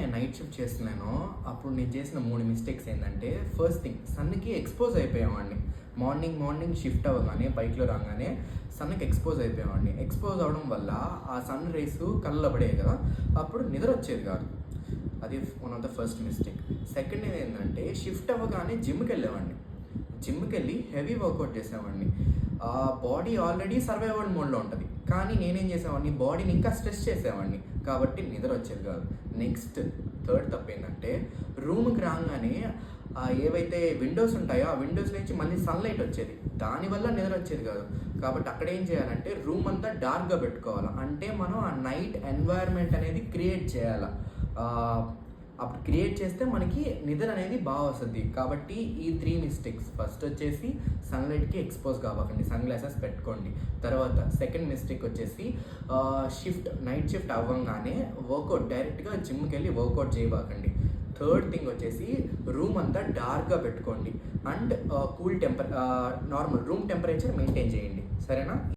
నేను night shift చేస్తున్నానో అప్పుడు నేను చేసిన 3 మిస్టేక్స్ ఏంటంటే, ఫస్ట్ థింగ్ సన్‌కి ఎక్స్‌పోజ్ అయిపోయేవాడిని. మార్నింగ్ షిఫ్ట్ అవ్వగానే బైక్‌లో రాగానే సన్‌కి ఎక్స్‌పోజ్ అయిపోయేవాడిని. ఎక్స్‌పోజ్ అవ్వడం వల్ల ఆ సన్ రేస్ కళ్ళలో పడేవి కదా! అప్పుడు నిద్ర వచ్చేది కాదు. అది one of the first mistake. Second ఏంటంటే షిఫ్ట్ అవ్వగానే జిమ్‌కెళ్ళేవాడిని. జిమ్‌కెళ్ళి హెవీ వర్కౌట్ చేసేవాడిని. బాడీ ఆల్రెడీ సర్వైవల్ మోడ్‌లో ఉంటది. కానీ నేనేం చేసేవాడిని, బాడీని ఇంకా స్ట్రెస్ చేసేవాడిని. కాబట్టి నిద్ర వచ్చేది కాదు. నెక్స్ట్ థర్డ్ తప్పేంటంటే, రూమ్‌కి రాంగానే ఏవైతే విండోస్ ఉంటాయో ఆ విండోస్ నుంచి మళ్ళీ సన్‌లైట్ వచ్చేది. దానివల్ల నిద్ర వచ్చేది కాదు. కాబట్టి అక్కడ ఏం చేయాలంటే రూమ్ అంతా డార్క్‌గా పెట్టుకోవాలా. అంటే మనం ఆ నైట్ ఎన్వైర్న్‌మెంట్ అనేది క్రియేట్ చేయాలా. అప్పుడు క్రియేట్ చేస్తే మనకి నిద్ర అనేది బాగా వస్తుంది. కాబట్టి ఈ 3 మిస్టేక్స్. ఫస్ట్ వచ్చేసి సన్‌లైట్‌కి ఎక్స్‌పోజ్ కావకండి, సన్ గ్లాసెస్ పెట్టుకోండి. తర్వాత సెకండ్ మిస్టేక్ వచ్చేసి నైట్ షిఫ్ట్ అవ్వంగానే డైరెక్ట్‌గా జిమ్‌కెళ్ళి వర్కౌట్ చేయబాకండి. థర్డ్ థింగ్ వచ్చేసి రూమ్ అంతా డార్క్‌గా పెట్టుకోండి. And normal room temperature maintain చేయండి. సరేనా?